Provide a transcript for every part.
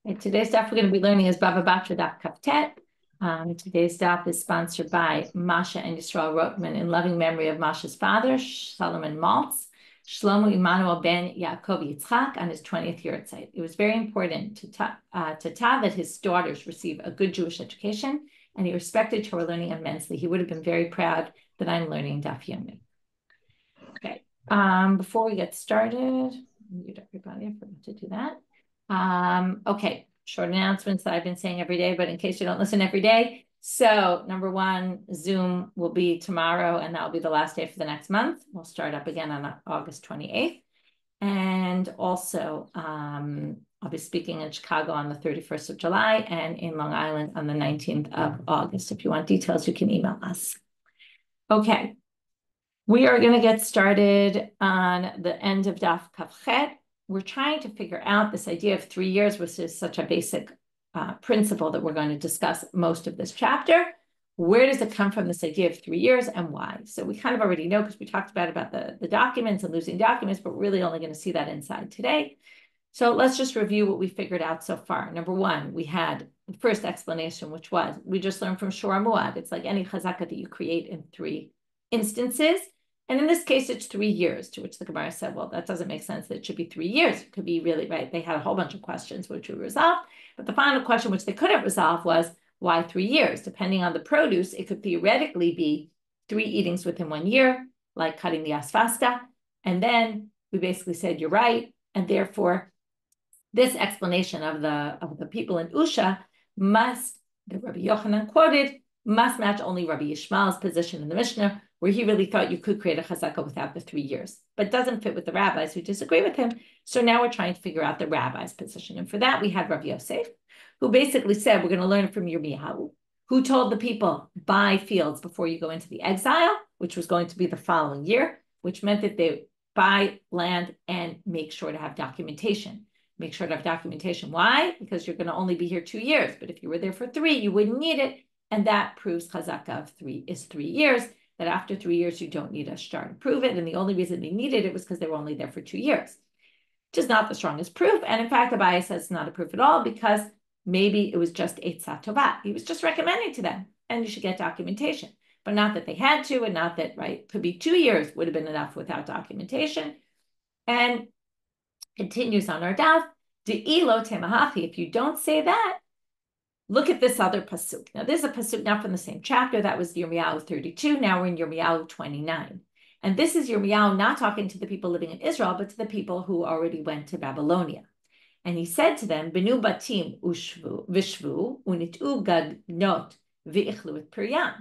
Today's daf we're going to be learning is Bava Batra daf Kaftet. Today's daf is sponsored by Masha and Yisrael Rotman in loving memory of Masha's father, Solomon Maltz, Shlomo Emmanuel ben Yaakov Yitzchak, on his 20th yahrzeit. It was very important to Tav that his daughters receive a good Jewish education, and he respected Torah learning immensely. He would have been very proud that I'm learning daf Yomi. Okay. Before we get started, mute everybody. I forgot to do that. Okay, short announcements that I've been saying every day, but in case you don't listen every day. So number one, Zoom will be tomorrow, and that will be the last day for the next month. We'll start up again on August 28th. And also, I'll be speaking in Chicago on the 31st of July and in Long Island on the 19th of August. If you want details, you can email us. Okay, we are going to get started on the end of Daf Kafchet. We're trying to figure out this idea of 3 years, which is such a basic principle that we're going to discuss most of this chapter. Where does it come from, this idea of 3 years, and why? So we kind of already know because we talked about the documents and losing documents, but we're really only going to see that inside today. So let's just review what we figured out so far. Number one, we had the first explanation, which was, we just learned from Shor Muad. It's like any chazaka that you create in 3 instances. And in this case, it's 3 years, to which the Gemara said, well, that doesn't make sense that it should be 3 years. It could be really, right? They had a whole bunch of questions which we resolved. But the final question, which they couldn't resolve, was why 3 years? Depending on the produce, it could theoretically be 3 eatings within 1 year, like cutting the asfasta. And then we basically said, you're right. And therefore, this explanation of the people in Usha must, the Rabbi Yochanan quoted, must match only Rabbi Yishmael's position in the Mishnah, where he really thought you could create a chazaka without the 3 years, but doesn't fit with the rabbis who disagree with him. So now we're trying to figure out the rabbi's position. And for that, we had Rav Yosef, who basically said, we're going to learn from Yirmiyahu, who told the people, buy fields before you go into the exile, which was going to be the following year, which meant that they buy land and make sure to have documentation. Make sure to have documentation. Why? Because you're going to only be here 2 years. But if you were there for 3, you wouldn't need it. And that proves chazaka of 3 is 3 years, that after 3 years, you don't need a shtar to prove it. And the only reason they needed it was because they were only there for 2 years, which is not the strongest proof. And in fact, Abaye says it's not a proof at all, because maybe it was just eitzat tova. He was just recommending to them, and you should get documentation. But not that they had to, and not that, right, could be 2 years would have been enough without documentation. And continues on our daf, de'ilo temahachi, if you don't say that, look at this other pasuk. Now, this is a pasuk not from the same chapter. That was Yirmiyahu 32. Now we're in Yirmiyahu 29. And this is Yirmiyahu not talking to the people living in Israel, but to the people who already went to Babylonia. And he said to them, Benu batim vishvu unitu gadnot v'ichlu et piryam.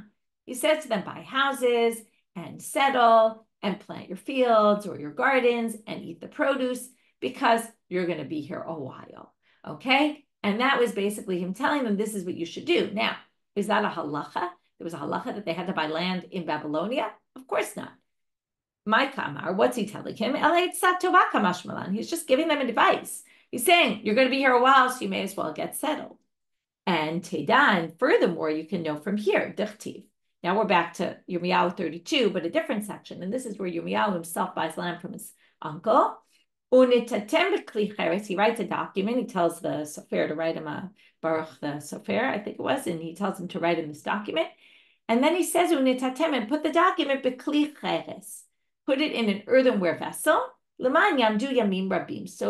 He says to them, buy houses and settle and plant your fields or your gardens and eat the produce, because you're going to be here a while. Okay? And that was basically him telling them, this is what you should do. Now, is that a halacha? There was a halacha that they had to buy land in Babylonia? Of course not. My kamar, what's he telling him? He's just giving them advice. He's saying, you're going to be here a while, so you may as well get settled. And teda, and furthermore, you can know from here, dichtiv. Now we're back to Yirmiyahu 32, but a different section. And this is where Yirmiyahu himself buys land from his uncle. He writes a document. He tells the sofer to write him a Baruch the sofer, I think it was, and he tells him to write in this document. And then he says, and put the document, put it in an earthenware vessel, so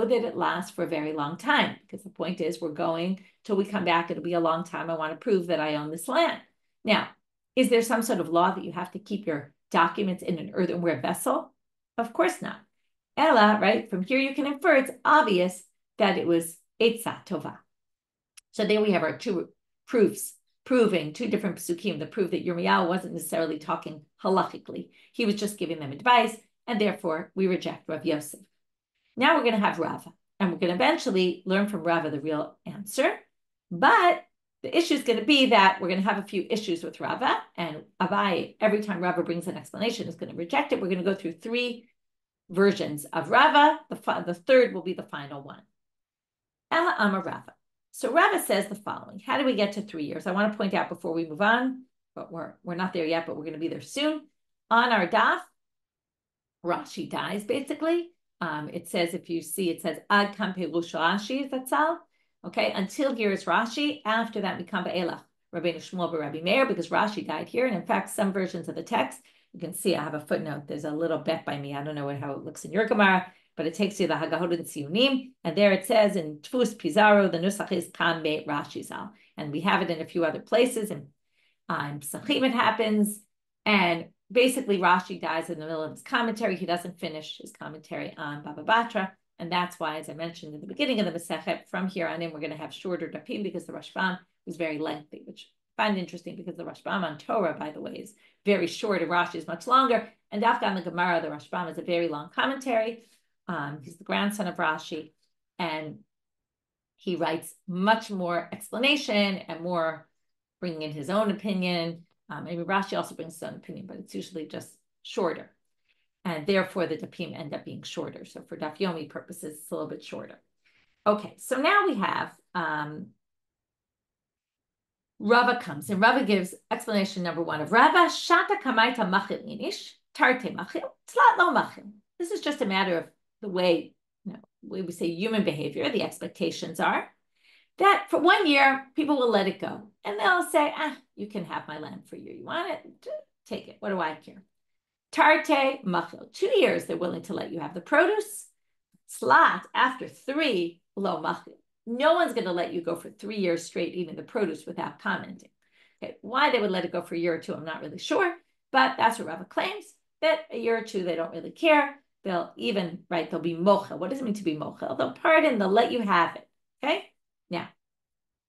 that it lasts for a very long time. Because the point is, we're going till we come back. It'll be a long time. I want to prove that I own this land. Now, is there some sort of law that you have to keep your documents in an earthenware vessel? Of course not. Ella, right? From here you can infer it's obvious that it was eitzat tova. So there we have our 2 proofs, proving 2 different psukim that prove that Yirmiyahu wasn't necessarily talking halachically. He was just giving them advice, and therefore we reject Rav Yosef. Now we're going to have Rava, and we're going to eventually learn from Rava the real answer. But the issue is going to be that we're going to have a few issues with Rava, and Abaye, every time Rava brings an explanation, is going to reject it. We're going to go through 3 versions of Rava. The third will be the final one. Ella Amar Rava. So Rava says the following. How do we get to 3 years? I want to point out before we move on, but we're not there yet, but we're going to be there soon. On our daf, Rashi dies, basically. It says, if you see, it says, Ad Kampe Rashi, that's all. Okay, until here is Rashi. After that, we come to Elach, Rabbi Shmuel Rabbi Meir, because Rashi died here. And in fact, some versions of the text, you can see I have a footnote. There's a little bet by me. I don't know how it looks in your Gemara, but it takes you to the Hagahot and Tzionim. And there it says in Tfus Pizarro, the Nusach is Kan Beit Rashi Zal. And we have it in a few other places. And Psachim it happens. And basically, Rashi dies in the middle of his commentary. He doesn't finish his commentary on Bava Batra. And that's why, as I mentioned in the beginning of the Masechet, from here on in, we're going to have shorter dapim because the Rashbam was very lengthy, which I find interesting because the Rashbam on Torah, by the way, is very short and Rashi is much longer. And Dafka on the Gemara, the Rashbam is a very long commentary. He's the grandson of Rashi, and he writes much more explanation and more bringing in his own opinion. Maybe Rashi also brings his own opinion, but it's usually just shorter. And therefore, the dapim end up being shorter. So for daf yomi purposes, it's a little bit shorter. Okay, so now we have Rava comes, and Rava gives explanation number one of Rava, Shata kamaita machil inish, tarte machil, tzlat lo machil. This is just a matter of the way, we say human behavior, the expectations are that for 1 year, people will let it go. And they'll say, you can have my land for a year. You want it? Take it. What do I care? Tarte machil. 2 years, they're willing to let you have the produce. Slat, after 3, lo machil. No one's going to let you go for 3 years straight eating the produce without commenting. Okay, why they would let it go for a year or two, I'm not really sure. But that's what Rava claims, that a year or two, they don't really care. They'll even, they'll be mochel. What does it mean to be mochel? They'll pardon, they'll let you have it. Okay? Now,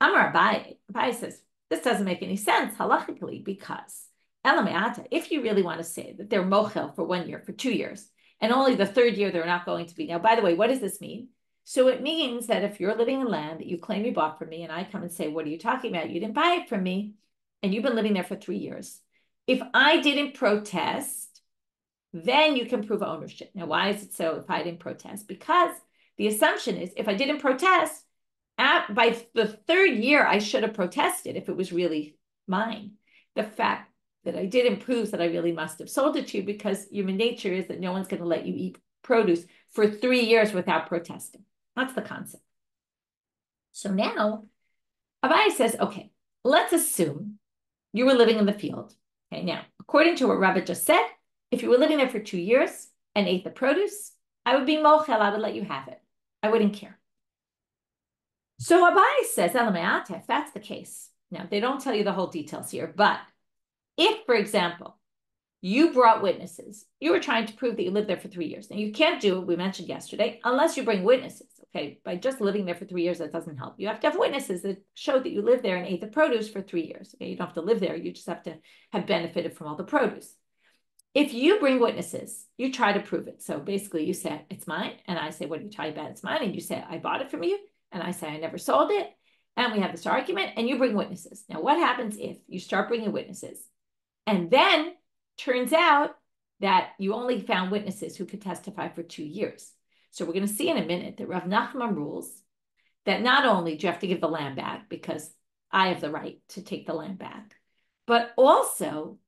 Amar Abaye. Abaye says, this doesn't make any sense halachically because if you really want to say that they're mochel for 1 year, for 2 years, and only the 3rd year they're not going to be. Now, by the way, what does this mean? So it means that if you're living in land that you claim you bought from me, and I come and say, what are you talking about? You didn't buy it from me, and you've been living there for 3 years. If I didn't protest, then you can prove ownership. Now, why is it so if I didn't protest? Because the assumption is if I didn't protest, by the 3rd year, I should have protested if it was really mine. The fact that I didn't proves that I really must have sold it to you because human nature is that no one's going to let you eat produce for 3 years without protesting. That's the concept. So now, Abaye says, okay, let's assume you were living in the field. Okay, now, according to what Rava just said, if you were living there for 2 years and ate the produce, I would be mochel, I would let you have it. I wouldn't care. So Abaye says, if that's the case, now they don't tell you the whole details here, but if, for example, you brought witnesses, you were trying to prove that you lived there for 3 years. Now you can't do what we mentioned yesterday unless you bring witnesses. Okay, by just living there for 3 years, that doesn't help. You have to have witnesses that show that you lived there and ate the produce for 3 years. Okay, you don't have to live there. You just have to have benefited from all the produce. If you bring witnesses, you try to prove it. So basically you say, it's mine. And I say, what are you talking about? It's mine. And you say, I bought it from you. And I say, I never sold it. And we have this argument and you bring witnesses. Now, what happens if you start bringing witnesses and then turns out that you only found witnesses who could testify for 2 years? So we're going to see in a minute that Rav Nachman rules that not only do you have to give the land back because I have the right to take the land back, but also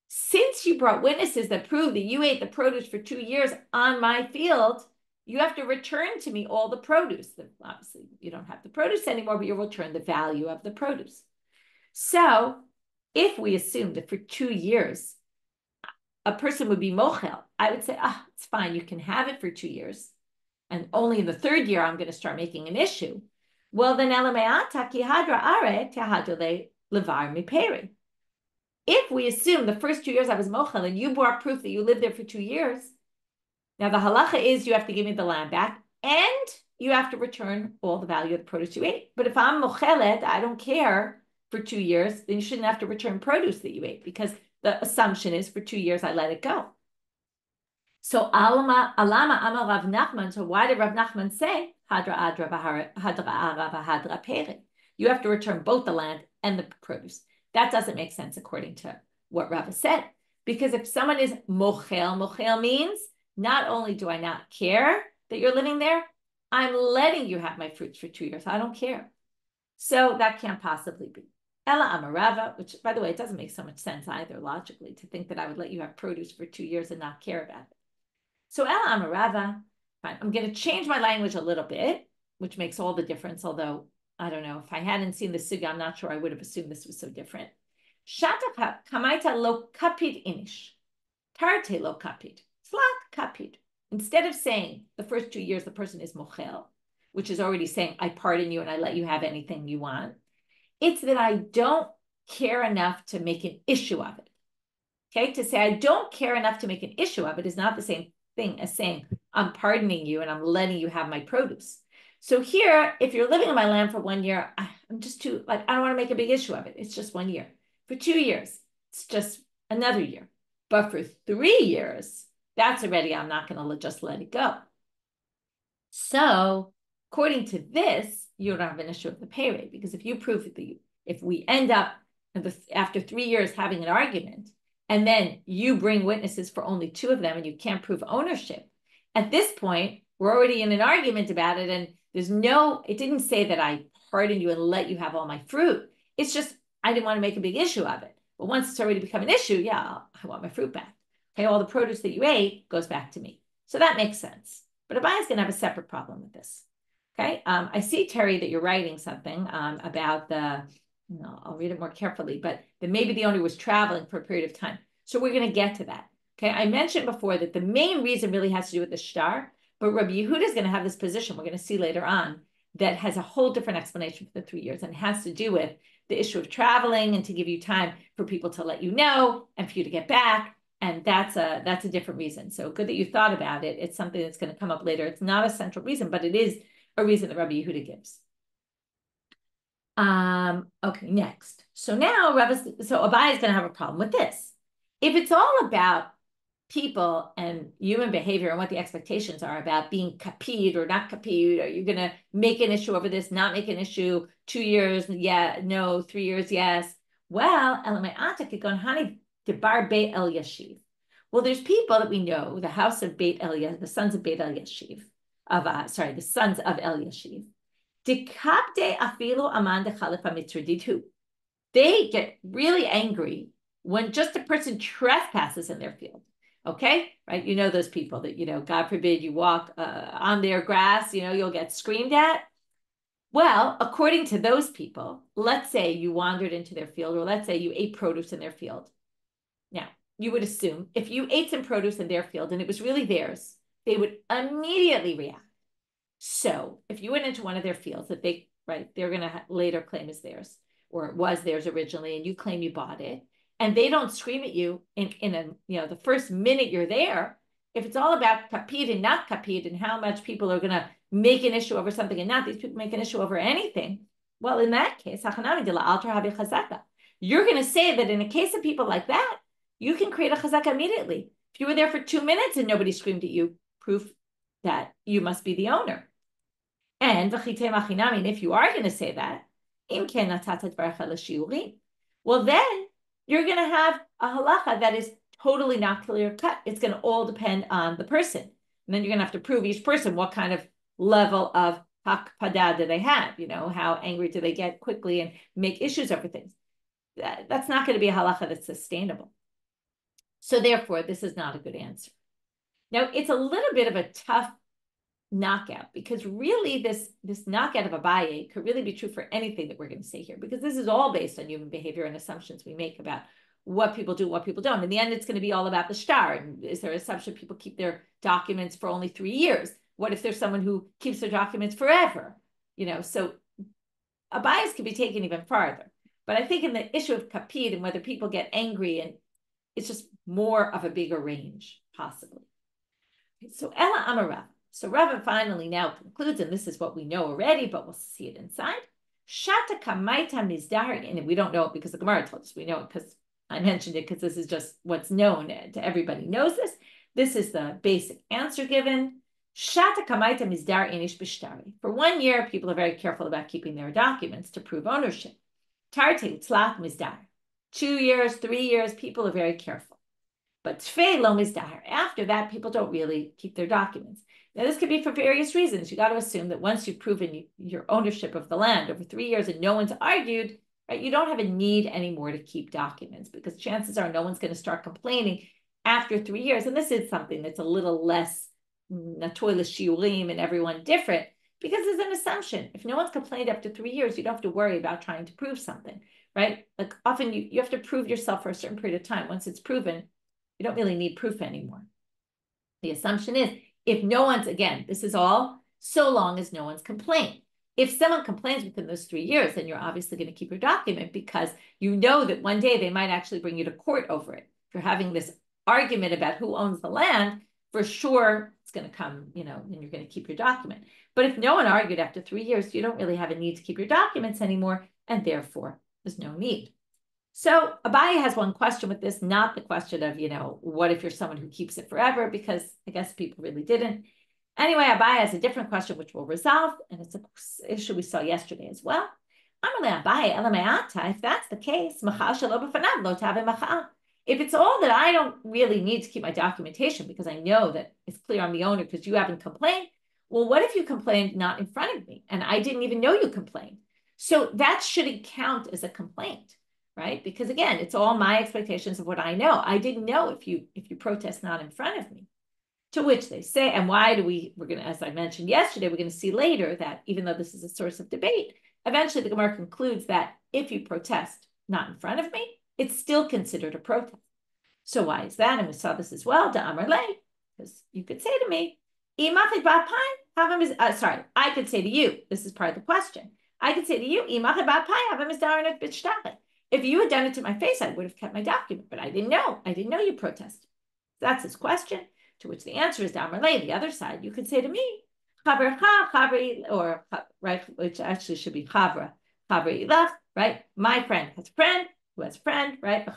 since you brought witnesses that prove that you ate the produce for 2 years on my field, you have to return to me all the produce. Obviously, you don't have the produce anymore, but you'll return the value of the produce. So if we assume that for 2 years, a person would be mochel, I would say, it's fine, you can have it for 2 years. And only in the 3rd year, I'm going to start making an issue. Well, then, if we assume the first 2 years I was mochel and you brought proof that you lived there for 2 years, now the halacha is you have to give me the land back and you have to return all the value of the produce you ate. But if I'm mochelet, I don't care for 2 years, then you shouldn't have to return produce that you ate because the assumption is for 2 years I let it go. So alama ama Rav Nachman. So why did Rav Nachman say hadra peri? You have to return both the land and the produce. That doesn't make sense according to what Rava said. Because if someone is mochel means not only do I not care that you're living there, I'm letting you have my fruits for 2 years. I don't care. So that can't possibly be. Ella amarava, which by the way, it doesn't make so much sense either logically to think that I would let you have produce for 2 years and not care about it. So Ella amarava, fine. I'm going to change my language a little bit, which makes all the difference, although I don't know. If I hadn't seen the suga, I'm not sure I would have assumed this was so different. Shata kamaita lo kapid inish. Tarte lo kapid. Slak kapid. Instead of saying the first 2 years the person is mochel, which is already saying I pardon you and I let you have anything you want, it's that I don't care enough to make an issue of it. Okay, to say I don't care enough to make an issue of it is not the same thing as saying I'm pardoning you and I'm letting you have my produce. So here, if you're living on my land for 1 year, I'm just too, like, I don't want to make a big issue of it. It's just 1 year. For 2 years, it's just another year. But for 3 years, that's already, I'm not going to just let it go. So according to this, you don't have an issue of the pay rate, because if you prove that if we end up after 3 years having an argument, and then you bring witnesses for only 2 of them and you can't prove ownership, at this point, we're already in an argument about it, and it didn't say that I pardon you and let you have all my fruit. It's just, I didn't want to make a big issue of it. But once it's already become an issue, yeah, I want my fruit back. Okay, all the produce that you ate goes back to me. So that makes sense. But Abaye is going to have a separate problem with this. Okay, I see, Terry, that you're writing something about I'll read it more carefully, but that maybe the owner was traveling for a period of time. So we're going to get to that. Okay, I mentioned before that the main reason really has to do with the shtar, but Rabbi Yehuda is going to have this position, we're going to see later on, that has a whole different explanation for the 3 years, and has to do with the issue of traveling and to give you time for people to let you know and for you to get back. And that's a different reason. So good that you thought about it. It's something that's going to come up later. It's not a central reason, but it is a reason that Rabbi Yehuda gives. Okay, next. So now Abaye is going to have a problem with this. If it's all about people and human behavior and what the expectations are about being kapid or not kapid, are you going to make an issue over this, not make an issue, 2 years, yeah, no, 3 years, yes. Well, well, there's people that we know, the house of Beit Eliyash, the sons of Beit Eliyash, the sons of Eliyash. They get really angry when just a person trespasses in their field. Okay, right? You know those people that, God forbid you walk on their grass, you'll get screamed at. Well, according to those people, let's say you wandered into their field, or let's say you ate produce in their field. Now, you would assume if you ate some produce in their field and it was really theirs, they would immediately react. So if you went into one of their fields that they're going to later claim is theirs, or it was theirs originally, and you claim you bought it, and they don't scream at you in the first minute you're there, if it's all about kapid and not kapid and how much people are going to make an issue over something and not, these people make an issue over anything, well, in that case, you're going to say that in a case of people like that, you can create a chazaka immediately. If you were there for 2 minutes and nobody screamed at you, proof that you must be the owner. And if you are going to say that, well, then you're going to have a halacha that is totally not clear cut. It's going to all depend on the person. And then you're going to have to prove each person what kind of level of hakpada do they have, how angry do they get quickly and make issues over things. That's not going to be a halacha that's sustainable. So therefore, this is not a good answer. Now, it's a little bit of a tough knockout, because really this knockout of Abaye could really be true for anything that we're going to say here, because this is all based on human behavior and assumptions we make about what people do, what people don't. In the end, it's going to be all about the shtar. And is there an assumption people keep their documents for only 3 years? What if there's someone who keeps their documents forever? So Abayes can be taken even farther. But I think in the issue of kapid and whether people get angry, and it's just more of a bigger range, possibly. So Ella Amarav. So Rava finally now concludes, and this is what we know already, but we'll see it inside. Shata kamaita mizdar, and we don't know it because the Gemara told us. We know it because I mentioned it, because this is just what's known to everybody knows this. This is the basic answer given. Shata kamaita mizdar inish b'shtari. For 1 year, people are very careful about keeping their documents to prove ownership. Tarte tzlach mizdar. 2 years, 3 years, people are very careful. But tfei lo mizdar. After that, people don't really keep their documents. Now, this could be for various reasons. You got to assume that once you've proven your ownership of the land over 3 years and no one's argued, right, you don't have a need anymore to keep documents, because chances are no one's going to start complaining after 3 years. And this is something that's a little less natoy l'shiurim and everyone different. Because there's an assumption. If no one's complained after 3 years, you don't have to worry about trying to prove something, right? Like often you have to prove yourself for a certain period of time. Once it's proven, you don't really need proof anymore. The assumption is if no one's, again, this is all so long as no one's complained. If someone complains within those 3 years, then you're obviously going to keep your document because you know that one day they might actually bring you to court over it. If you're having this argument about who owns the land, for sure it's going to come, and you're going to keep your document. But if no one argued after 3 years, you don't really have a need to keep your documents anymore, and therefore there's no need. So Abaye has one question with this, not the question of, what if you're someone who keeps it forever, because I guess people really didn't. Anyway, Abaye has a different question, which we'll resolve, and it's an issue we saw yesterday as well. If that's the case, if it's all that I don't really need to keep my documentation because I know that it's clear I'm the owner because you haven't complained, well, what if you complained not in front of me and I didn't even know you complained? So that shouldn't count as a complaint, right? Because again, it's all my expectations of what I know. I didn't know if you protest not in front of me. To which they say, and why do we're going to, as I mentioned yesterday, we're going to see later that even though this is a source of debate, eventually the Gemara concludes that if you protest not in front of me, it's still considered a protest. So why is that? And we saw this as well, because you could say to me, I could say to you, this is part of the question. I could say to you, if you had done it to my face, I would have kept my document, but I didn't know. I didn't know you protested. That's his question, to which the answer is the other side. You could say to me, which actually should be chavra, right? My friend has a friend who has a friend, right?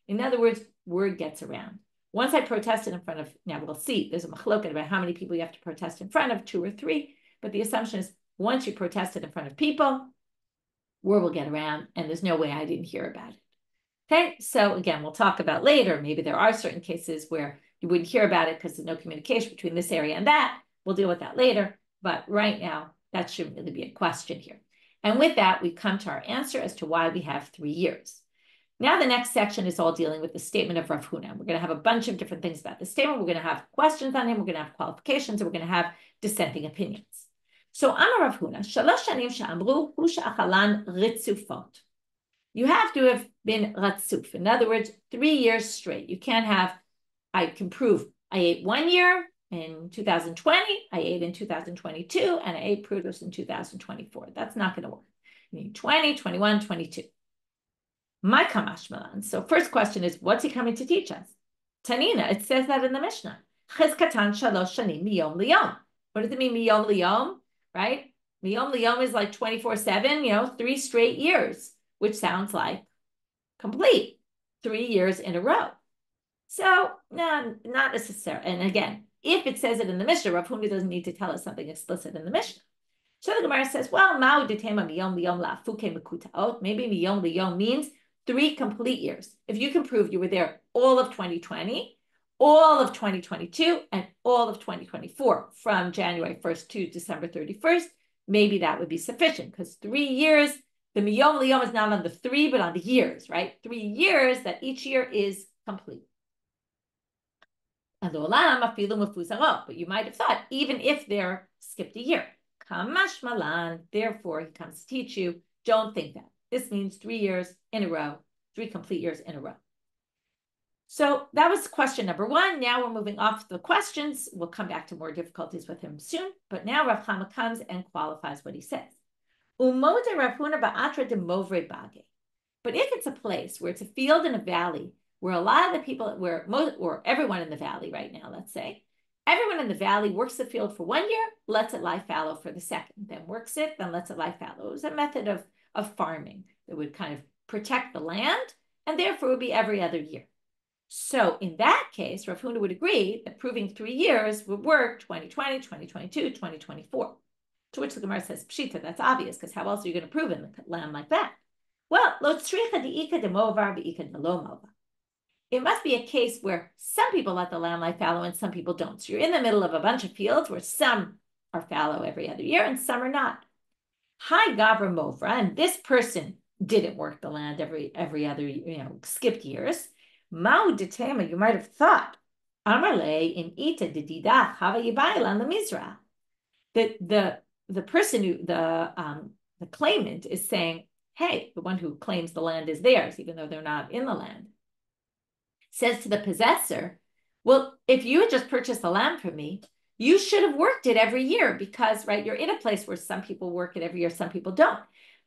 In other words, word gets around. Once I protested in front of, now we'll see, there's a machloket about how many people you have to protest in front of, 2 or 3, but the assumption is once you protested in front of people, word will get around, and there's no way I didn't hear about it. Okay, so again, we'll talk about later. Maybe there are certain cases where you wouldn't hear about it because there's no communication between this area and that. We'll deal with that later, but right now, that shouldn't really be a question here. And with that, we come to our answer as to why we have 3 years. Now, the next section is all dealing with the statement of Rav Huna. We're going to have a bunch of different things about the statement. We're going to have questions on him. We're going to have qualifications, and we're going to have dissenting opinions. So, Amar Rav Huna, shalosh shanim she'amru hu she'achalan ritzufot. You have to have been ratzuf. In other words, 3 years straight. You can't have, I can prove I ate 1 year in 2020, I ate in 2022, and I ate produce in 2024. That's not going to work. You need 20, 21, 22. My kamash malan. So first question is, what's he coming to teach us? Tanina, it says that in the Mishnah. Chizkatan shalosh shanim miyom liyom. What does it mean, miyom liyom? Right? Miyom liyom is like 24/7, 3 straight years, which sounds like complete 3 years in a row. So, no, not necessarily. And again, if it says it in the Mishnah, Rav Huna doesn't need to tell us something explicit in the Mishnah. So the Gemara says, well, ma'u detema miyom liyom la'afuke mekutaot. Maybe miyom liyom means 3 complete years. If you can prove you were there all of 2020, all of 2022, and all of 2024 from January 1st to December 31st, maybe that would be sufficient because 3 years, the miyom liyom is not on the 3, but on the years, right? 3 years that each year is complete. But you might have thought, even if they're skipped a year, kamash malan, therefore he comes to teach you, don't think that. This means 3 years in a row, 3 complete years in a row. So that was question number 1. Now we're moving off the questions. We'll come back to more difficulties with him soon. But now Rav Huna comes and qualifies what he says. Umode Rav Huna ba'atra de movre bage. But if it's a place where it's a field and a valley, where a lot of the people, or everyone in the valley right now, let's say, everyone in the valley works the field for 1 year, lets it lie fallow for the second, then works it, then lets it lie fallow. It was a method of farming that would kind of protect the land, and therefore it would be every other year. So in that case, Rav Huna would agree that proving 3 years would work 2020, 2022, 2024. To which the Gemara says, Pshita, that's obvious, because how else are you going to prove in the land like that? Well, lo tzricha de'ika demovar ve'ika delo malva. It must be a case where some people let the land lie fallow and some people don't. So you're in the middle of a bunch of fields where some are fallow every other year and some are not. Hi Gavra Movra, and this person didn't work the land every other, skipped years. Mao detema, you might have thought, Amarle in ita didida hava yibayla on the Mizra, the person the claimant is saying, hey, the one who claims the land is theirs, even though they're not in the land, says to the possessor, well, if you had just purchased the land from me, you should have worked it every year because, right, you're in a place where some people work it every year, some people don't.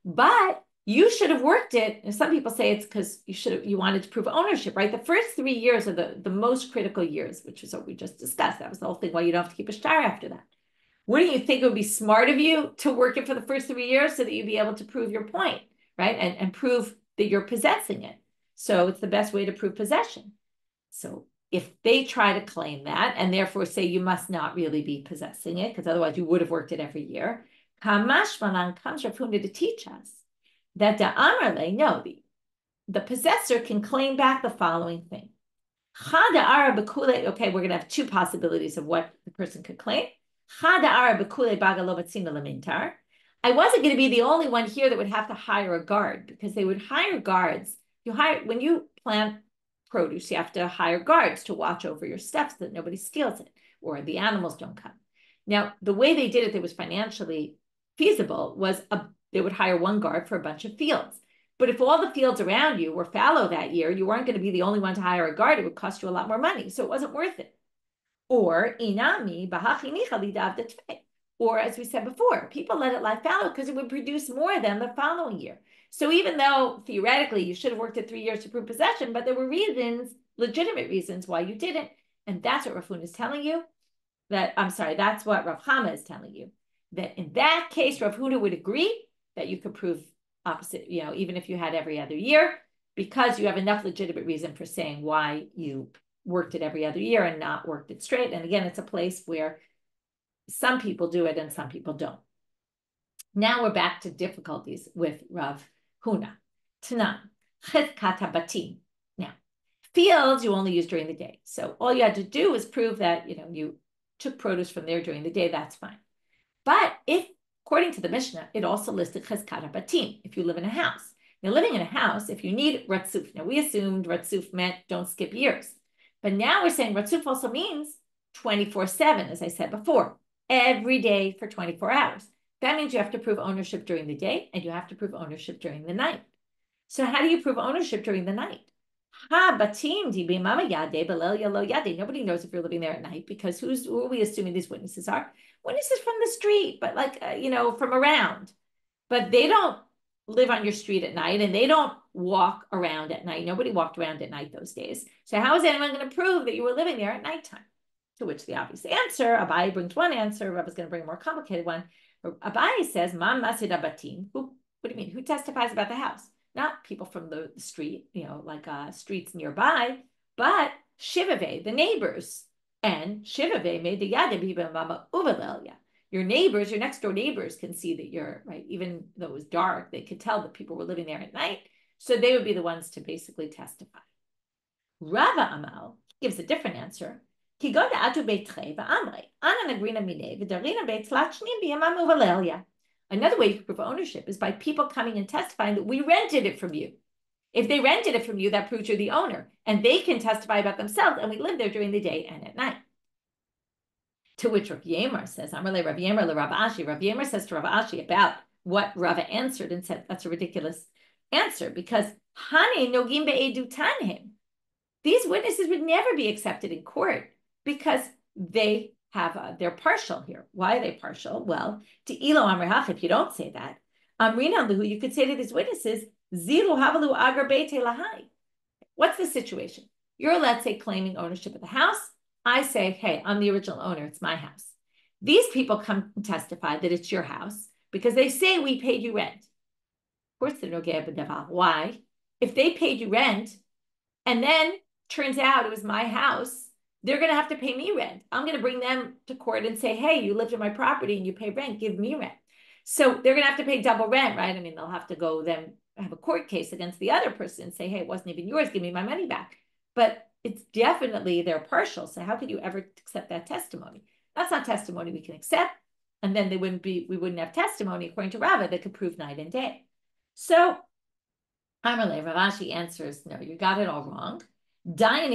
But you should have worked it. And some people say it's because you wanted to prove ownership, right? The first 3 years are the most critical years, which is what we just discussed. That was the whole thing why you don't have to keep a shiur after that. Wouldn't you think it would be smart of you to work it for the first 3 years so that you'd be able to prove your point, right? And prove that you're possessing it. So it's the best way to prove possession. So if they try to claim that and therefore say you must not really be possessing it, because otherwise you would have worked it every year, comes Rav Huna to teach us that the possessor can claim back the following thing. Okay, we're going to have two possibilities of what the person could claim. I wasn't going to be the only one here that would have to hire a guard, because they would hire guards. When you plant produce, you have to hire guards to watch over your stuff so that nobody steals it or the animals don't come. Now, the way they did it that was financially feasible was they would hire one guard for a bunch of fields. But if all the fields around you were fallow that year, you weren't going to be the only one to hire a guard. It would cost you a lot more money. So it wasn't worth it. Or or as we said before, people let it lie fallow because it would produce more than the following year. So even though theoretically you should have worked it 3 years to prove possession, but there were reasons, legitimate reasons why you didn't. And that's what Rav Huna is telling you. That's what Rav Huna is telling you. That in that case, Rav Huna would agree that you could prove opposite, even if you had every other year, because you have enough legitimate reason for saying why you worked it every other year and not worked it straight. And again, it's a place where some people do it and some people don't. Now we're back to difficulties with Rav Huna. Tanan, chizkat batim. Now, fields you only use during the day. So all you had to do was prove that, you took produce from there during the day, that's fine. But according to the Mishnah, it also listed chizkat batim, if you live in a house. Now, living in a house, if you need ratzuf, now we assumed ratzuf meant don't skip years. But now we're saying ratzuf also means 24/7, as I said before, every day for 24 hours. That means you have to prove ownership during the day and you have to prove ownership during the night. So how do you prove ownership during the night? Nobody knows if you're living there at night, because who are we assuming these witnesses are? Witnesses from the street, but from around. But they don't live on your street at night and they don't walk around at night. Nobody walked around at night those days. So how is anyone going to prove that you were living there at nighttime? To which the obvious answer, Abaye brings one answer, Rava's going to bring a more complicated one. Abaye says, "Man masida batim." What do you mean? Who testifies about the house? Not people from the street, streets nearby, but shivave, the neighbors. And shivave made the yadim mama uvalelya. Your neighbors, your next door neighbors can see that you're right, even though it was dark, they could tell that people were living there at night. So they would be the ones to basically testify. Rava Amal gives a different answer. Another way you can prove ownership is by people coming and testifying that we rented it from you. If they rented it from you, that proves you're the owner, and they can testify about themselves, and we live there during the day and at night. To which Rav Yemer says, Rav Yemer says to Rav Ashi about what Rava answered and said, that's a ridiculous answer, because these witnesses would never be accepted in court because they're partial here. Why are they partial? Well, to ilo amrihach, if you don't say that, amrina luhu, you could say to these witnesses, zilu havalu agar beit lahai. What's the situation? You're, let's say, claiming ownership of the house. I say, hey, I'm the original owner. It's my house. These people come and testify that it's your house because they say we paid you rent. Of course, they're no geba. Why? If they paid you rent and then turns out it was my house, they're going to have to pay me rent. I'm going to bring them to court and say, hey, you lived in my property and you pay rent, give me rent. So they're going to have to pay double rent, right? I mean, they'll have to go then have a court case against the other person and say, hey, it wasn't even yours, give me my money back. But it's definitely they're partial. So how could you ever accept that testimony? That's not testimony we can accept. And then we wouldn't have testimony according to Rava that could prove night and day. So Amarle, Rav Ashi answers, no, you got it all wrong. What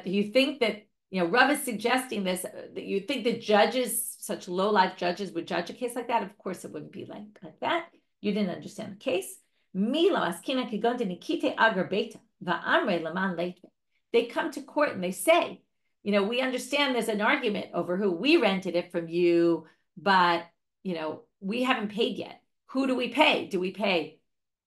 do you think that, Rav is suggesting this, that you think the judges such low-life judges would judge a case like that. Of course, it wouldn't be like that. You didn't understand the case. They come to court and they say, we understand there's an argument over who. We rented it from you, but, we haven't paid yet. Who do we pay? Do we pay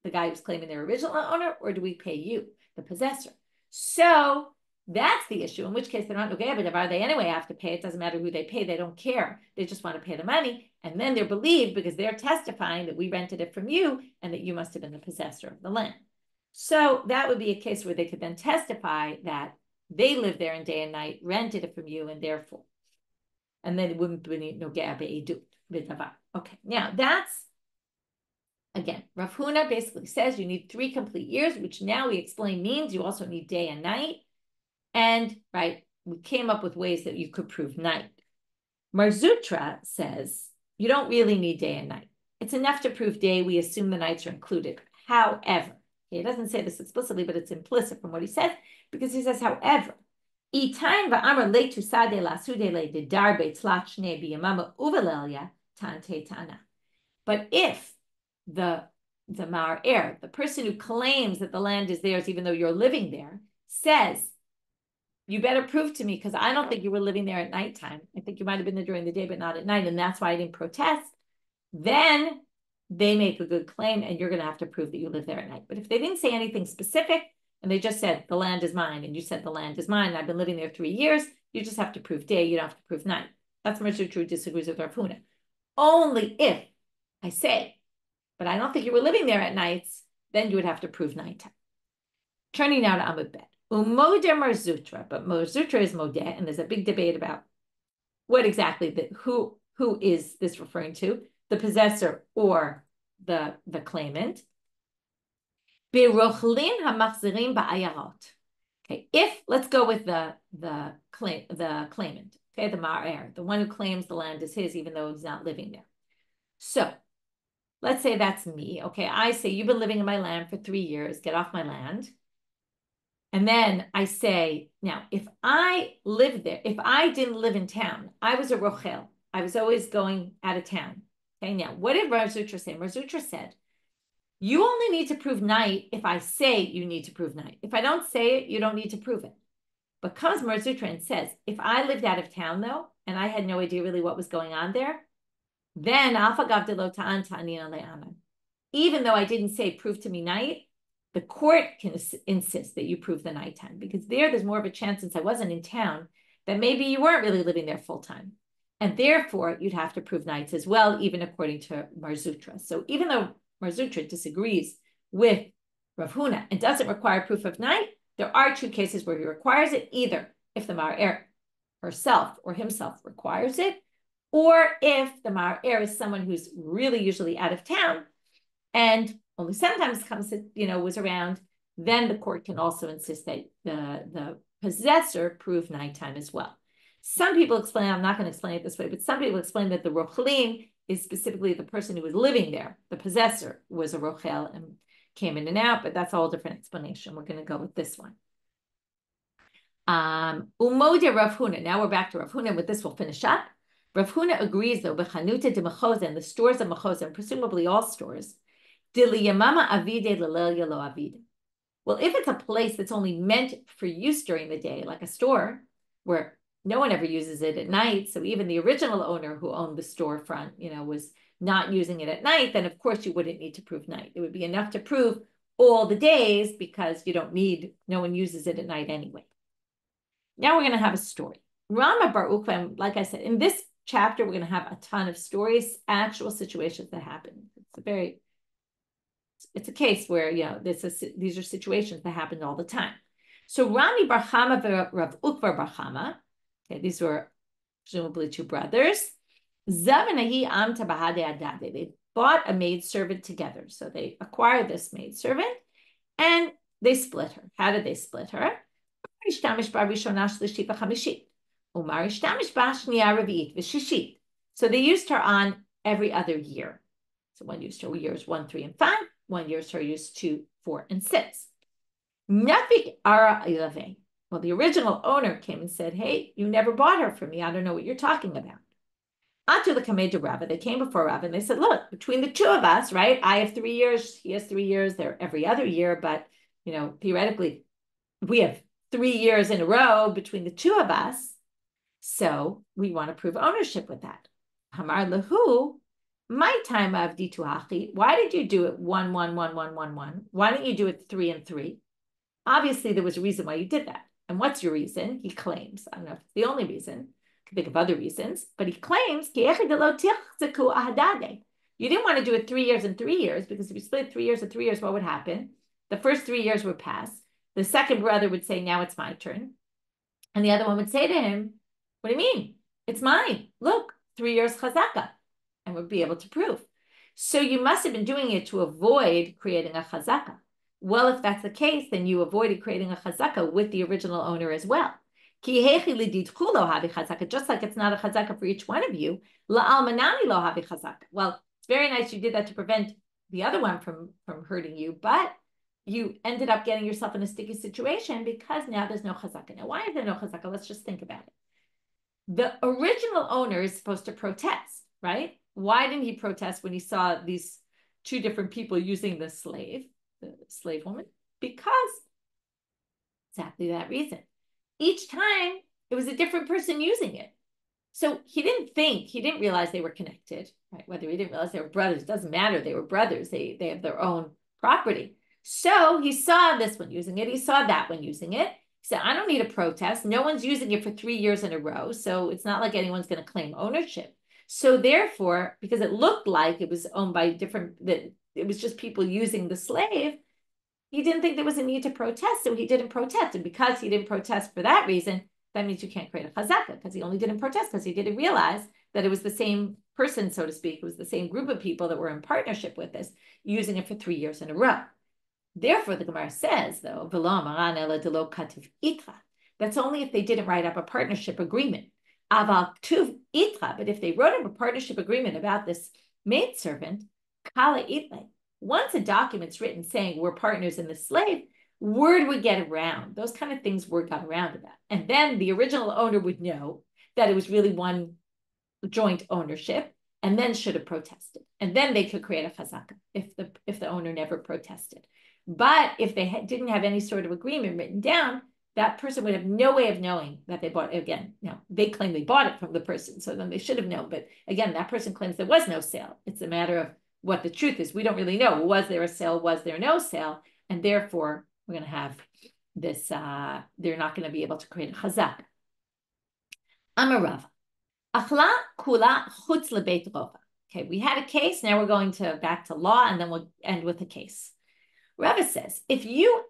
the guy who's claiming their original owner, or do we pay you, the possessor? So that's the issue, in which case they're not okay, but are they anyway have to pay? It doesn't matter who they pay. They don't care. They just want to pay the money. And then they're believed because they're testifying that we rented it from you and that you must have been the possessor of the land. So that would be a case where they could then testify that they lived there in day and night, rented it from you, and therefore, and then it wouldn't be no Abaye. Okay, now that's, again, Rav Huna basically says you need 3 complete years, which now we explain means you also need day and night. And, right, we came up with ways that you could prove night. Mar Zutra says you don't really need day and night. It's enough to prove day. We assume the nights are included. However, he doesn't say this explicitly, but it's implicit from what he says, because he says, however, but if the ma'arer, the person who claims that the land is theirs, even though you're living there, says, you better prove to me, because I don't think you were living there at nighttime. I think you might have been there during the day, but not at night, and that's why I didn't protest. Then they make a good claim, and you're going to have to prove that you live there at night. But if they didn't say anything specific, and they just said, the land is mine, and you said the land is mine, and I've been living there 3 years, you just have to prove day, you don't have to prove night. That's where Zutra disagrees with Rav Huna. Only if I say, but I don't think you were living there at nights, then you would have to prove nighttime. Turning now to Amud Bet. Umodeh Mar Zutra, but Mar Zutra is modeh, and there's a big debate about what exactly who is this referring to, the possessor or the claimant. Berochlin hamachzirim ba'ayarot. Okay, let's go with the claimant, okay, the ma'arer, the one who claims the land is his, even though he's not living there. So let's say that's me. Okay, I say, you've been living in my land for 3 years, get off my land. And then I say, now, if I lived there, if I didn't live in town, I was a rochel. I was always going out of town. Okay, now, what did Mar Zutra say? Mar Zutra said, you only need to prove night if I say you need to prove night. If I don't say it, you don't need to prove it. But comes Mar Zutra and says, if I lived out of town, though, and I had no idea really what was going on there, then even though I didn't say prove to me night, the court can insist that you prove the nighttime, because there's more of a chance, since I wasn't in town, that maybe you weren't really living there full time. And therefore, you'd have to prove nights as well, even according to Mar Zutra. So even though Mar Zutra disagrees with Rav Huna and doesn't require proof of night, there are 2 cases where he requires it, either if the ma'arer herself or himself requires it, or if the ma'arer is someone who's really usually out of town and only sometimes was around, then the court can also insist that the possessor prove nighttime as well. Some people explain, I'm not going to explain it this way, but some people explain that the rochlim is specifically the person who was living there. The possessor was a rochel and came in and out, but that's a whole different explanation. We're going to go with this one. Umodeh Rav Huna. Now we're back to Rav Huna. With this, we'll finish up. Rav Huna agrees, though, b'chanuta de mechozen, the stores of mechozen, presumably all stores, diliyamama avide lelel lo avide. Well, if it's a place that's only meant for use during the day, like a store, where no one ever uses it at night, so even the original owner who owned the storefront, was not using it at night, then of course you wouldn't need to prove night. It would be enough to prove all the days, because no one uses it at night anyway. Now we're going to have a story. Rama Bar Ukva, like I said, in this chapter, we're going to have a ton of stories, actual situations that happen. It's a case where, these are situations that happen all the time. So Rami Bar Chama Rav Ukva Bar Chama, okay, these were presumably 2 brothers. Zavanahi Amta Bahade Adade. They bought a maidservant together. So they acquired this maidservant and they split her. How did they split her? So they used her on every other year. So one used her years 1, 3, and 5. One used her years 2, 4, and 6. Nafik ara ilave. Well, the original owner came and said, hey, you never bought her from me. I don't know what you're talking about. Atu the Kamei to Rava, they came before Rava and they said, look, between the two of us, right? I have 3 years, he has 3 years, they're every other year, but theoretically, we have 3 years in a row between the two of us. So we want to prove ownership with that. Hamar lahu, my time of dituachi. Why did you do it 1, 1, 1, 1, 1, 1? Why didn't you do it 3 and 3? Obviously, there was a reason why you did that. And what's your reason? He claims. I don't know if it's the only reason. I can think of other reasons, but he claims you didn't want to do it 3 years and 3 years, because if you split 3 years and 3 years, what would happen? The first 3 years would pass. The second brother would say, now it's my turn. And the other one would say to him, what do you mean? It's mine. Look, 3 years chazaka. And would be able to prove. So you must have been doing it to avoid creating a chazaka. Well, if that's the case, then you avoided creating a chazaka with the original owner as well. Just like it's not a chazaka for each one of you. Well, it's very nice you did that to prevent the other one from hurting you, but you ended up getting yourself in a sticky situation because now there's no chazaka. Now, why is there no chazaka? Let's just think about it. The original owner is supposed to protest, right? Why didn't he protest when he saw these two different people using the slave woman? Because exactly that reason. Each time it was a different person using it. So he didn't realize they were connected, right? Whether he didn't realize they were brothers, doesn't matter. They were brothers. They have their own property. So he saw this one using it. He saw that one using it. He said, I don't need a protest. No one's using it for 3 years in a row. So it's not like anyone's going to claim ownership. So therefore, because it looked like it was owned by that it was just people using the slave, he didn't think there was a need to protest, so he didn't protest. And because he didn't protest for that reason, that means you can't create a chazaka, because he only didn't protest because he didn't realize that it was the same person, so to speak. It was the same group of people that were in partnership with this, using it for 3 years in a row. Therefore, the Gemara says, though, that's only if they didn't write up a partnership agreement. But if they wrote up a partnership agreement about this maidservant, once a document's written saying we're partners in the slave, word would get around. Those kind of things word got around about. And then the original owner would know that it was really one joint ownership, and then should have protested. And then they could create a chazaka if the owner never protested. But if they didn't have any sort of agreement written down, that person would have no way of knowing that they bought it. Again, they claim they bought it from the person, so then they should have known. But again, that person claims there was no sale. It's a matter of what the truth is. We don't really know. Was there a sale? Was there no sale? And therefore, we're going to have this, they're not going to be able to create a chazaka. Amar Rava. Achla kula chutz lebeit rova. Okay, we had a case. Now we're going back to law, and then we'll end with a case. Rava says, if you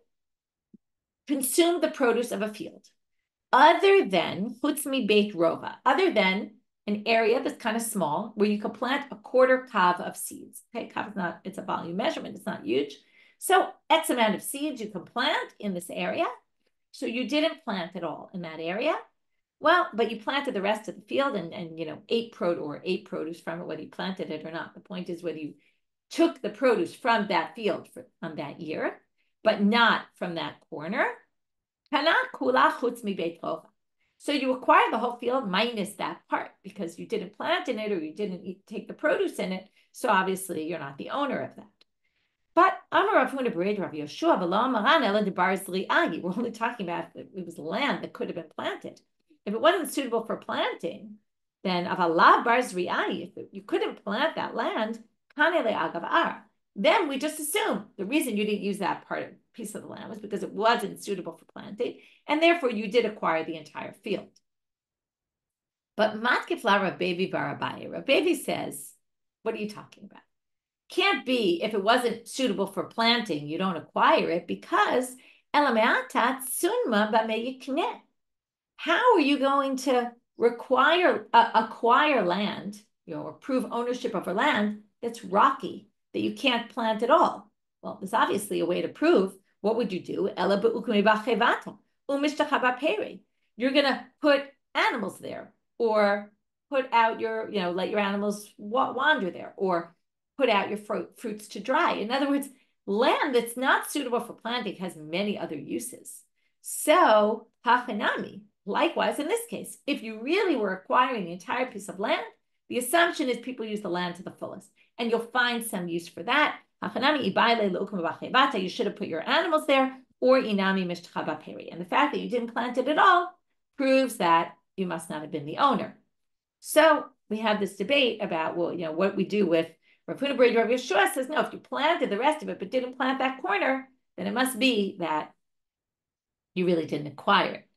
consume the produce of a field, other than chutz mi beit rova, other than an area that's kind of small where you could plant a quarter kav of seeds. Okay, kav is not, it's a volume measurement, it's not huge. So X amount of seeds you can plant in this area. So you didn't plant at all in that area. Well, but you planted the rest of the field and ate produce from it, whether you planted it or not. The point is whether you took the produce from that field on that year, but not from that corner. So you acquire the whole field minus that part because you didn't plant in it or you didn't take the produce in it. So obviously you're not the owner of that. But Rav Huna b'reid Rabbi Yehoshua v'lo maran ela debar zri'ah. We're only talking about if it was land that could have been planted. If it wasn't suitable for planting, then alav bar zri'ah, if you couldn't plant that land, kanele agav ar. Then we just assume the reason you didn't use that piece of the land was because it wasn't suitable for planting, and therefore you did acquire the entire field. But matkifla Rav Bivi bar Abaye. Rav Bivi says, what are you talking about? Can't be if it wasn't suitable for planting, you don't acquire it because elameatat sunma b'meyikneh. How are you going to acquire land, or prove ownership of a land that's rocky, that you can't plant at all? Well, there's obviously a way to prove. What would you do? You're going to put animals there, or put out let your animals wander there, or put out your fruits to dry. In other words, land that's not suitable for planting has many other uses. So, hachanami, likewise in this case, if you really were acquiring the entire piece of land, The assumption is people use the land to the fullest, and you'll find some use for that. You should have put your animals there, or inami mishtcha baperi. And the fact that you didn't plant it at all proves that you must not have been the owner. So we have this debate about, well, what we do with Rav Huna Rav Yehoshua says, no, if you planted the rest of it but didn't plant that corner, then it must be that you really didn't acquire it.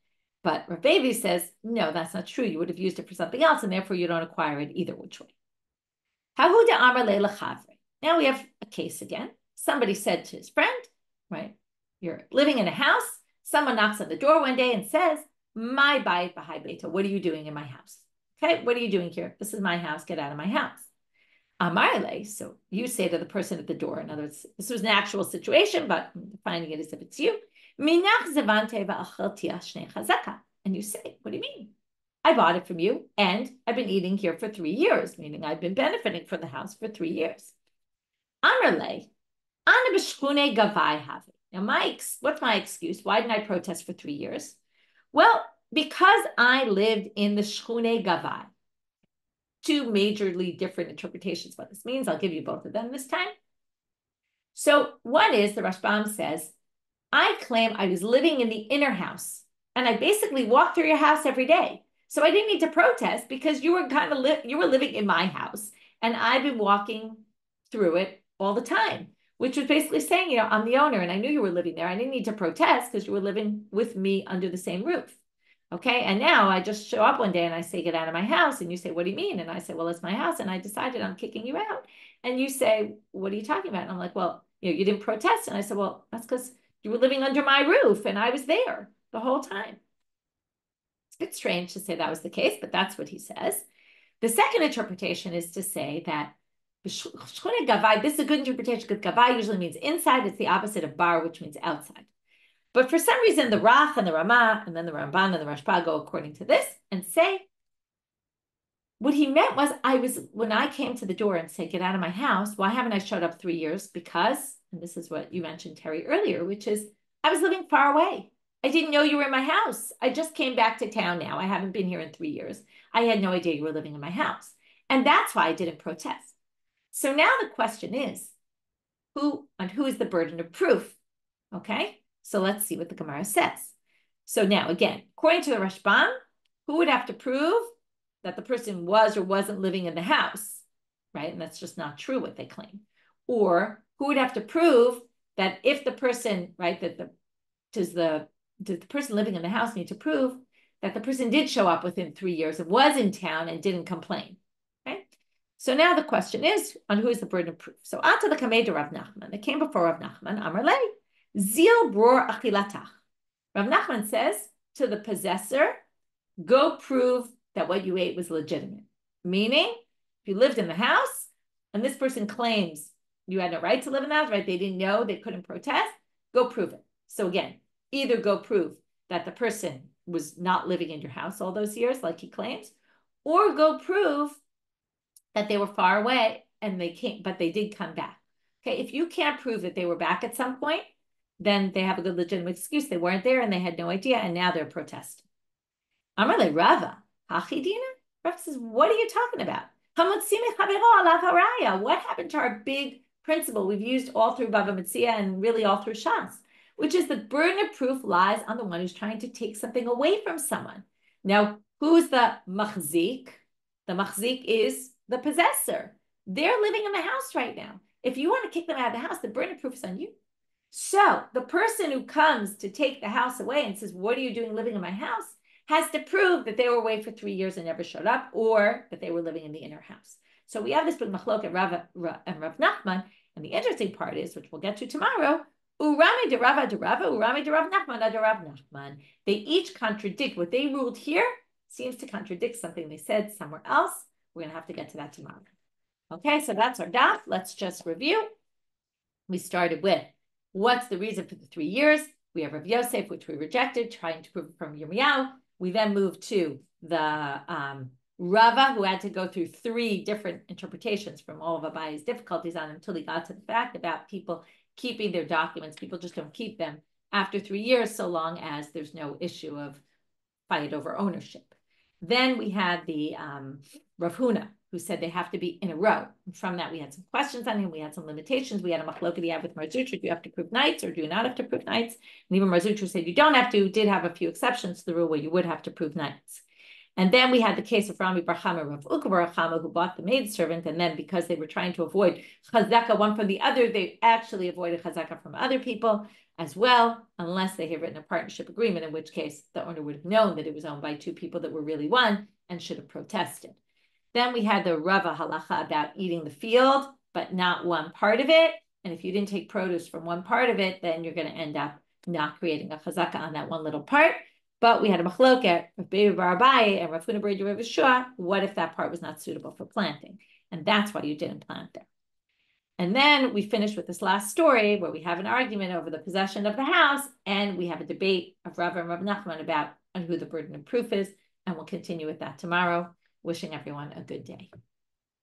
But Rav Bivi says, no, that's not true. You would have used it for something else, and therefore you don't acquire it either which way. Now we have a case again. Somebody said to his friend, right, you're living in a house. Someone knocks on the door one day and says, my beit beit, what are you doing in my house? Okay, what are you doing here? This is my house. Get out of my house. Amarle, so you say to the person at the door, in other words, this was an actual situation, but I'm defining it as if it's you. And you say, what do you mean? I bought it from you, and I've been eating here for 3 years, meaning I've been benefiting from the house for 3 years. Amarle, now what's my excuse? Why didn't I protest for 3 years? Well, because I lived in the Shchune Gavai. Two majorly different interpretations of what this means. I'll give you both of them this time. So one is, the Rashbam says, I claim I was living in the inner house, and I basically walked through your house every day. So I didn't need to protest because you were you were living in my house, and I've been walking through it all the time, which was basically saying, I'm the owner, and I knew you were living there. I didn't need to protest because you were living with me under the same roof. Okay, and now I just show up one day and I say, get out of my house. And you say, what do you mean? And I say, well, it's my house. And I decided I'm kicking you out. And you say, what are you talking about? And I'm like, well, you didn't protest. And I said, well, that's because you were living under my roof and I was there the whole time. It's a bit strange to say that was the case, but that's what he says. The second interpretation is to say that this is a good interpretation because gavai usually means inside. It's the opposite of bar, which means outside. But for some reason, the Rach and the Rama, and then the Ramban and the Rashba go according to this and say, what he meant was, when I came to the door and said, get out of my house, why haven't I showed up 3 years? Because, and this is what you mentioned, Terry, earlier, which is, I was living far away. I didn't know you were in my house. I just came back to town now. I haven't been here in 3 years. I had no idea you were living in my house. And that's why I didn't protest. So now the question is, who is the burden of proof? Okay? So let's see what the Gemara says. So now, again, according to the Rashbam, who would have to prove that the person was or wasn't living in the house, right? And that's just not true what they claim. Or who would have to prove that if the person, right, does the person living in the house need to prove that the person did show up within 3 years and was in town and didn't complain, okay? So now the question is, on who is the burden of proof? So Ata the Kamei to Rav Nachman, that came before Rav Nachman, Amar Lei, Zil bror achilatach. Rav Nachman says to the possessor, go prove that what you ate was legitimate. Meaning, if you lived in the house and this person claims you had no right to live in the house, right? They didn't know, they couldn't protest, go prove it. So again, either go prove that the person was not living in your house all those years, like he claims, or go prove that they were far away and they came, but they did come back. Okay, if you can't prove that they were back at some point, then they have a good legitimate excuse. They weren't there and they had no idea, and now they're protesting. Amarle Rava, Hachidina? Rava says, what are you talking about? Hamotzi alav haraya. What happened to our big principle we've used all through Bava Metzia and really all through Shas, which is the burden of proof lies on the one who's trying to take something away from someone. Now, who's the machzik? The machzik is the possessor. They're living in the house right now. If you want to kick them out of the house, the burden of proof is on you. So the person who comes to take the house away and says, what are you doing living in my house, has to prove that they were away for 3 years and never showed up, or that they were living in the inner house. So we have this big machlok at Rava and Rav Nachman, and the interesting part is, which we'll get to tomorrow, urami de Rava de Rava, urami de Rav Nachman de Rav Nachman. They each contradict. What they ruled here seems to contradict something they said somewhere else. We're going to have to get to that tomorrow. Okay, so that's our daf. Let's just review. We started with, what's the reason for the 3 years? We have Rav Yosef, which we rejected, trying to prove it from Yirmiyahu. We then moved to the Rava, who had to go through 3 different interpretations from all of Abaye's difficulties on him until he got to the fact about people keeping their documents. People just don't keep them after 3 years, so long as there's no issue of fight over ownership. Then we had the Rav Huna, who said they have to be in a row. And from that, we had some questions on him. We had some limitations. We had a machloket with Marzutra. Do you have to prove nights or do you not have to prove nights? And even Marzutra said you don't have to. Did have a few exceptions to the rule where you would have to prove nights. And then we had the case of Rami Bar Chama, Rav Uka Bar Chama, who bought the maidservant. And then because they were trying to avoid chazaka one from the other, they actually avoided chazaka from other people as well, unless they had written a partnership agreement, in which case the owner would have known that it was owned by two people that were really one and should have protested. Then we had the Rava halacha about eating the field, but not one part of it. And if you didn't take produce from one part of it, then you're going to end up not creating a chazaka on that one little part. But we had a machloket, Rav Bivi bar Abaye and Rav Huna bar Rav Yehoshua. What if that part was not suitable for planting? And that's why you didn't plant there. And then we finished with this last story where we have an argument over the possession of the house, and we have a debate of Rava and Rav Nachman about who the burden of proof is. And we'll continue with that tomorrow. Wishing everyone a good day.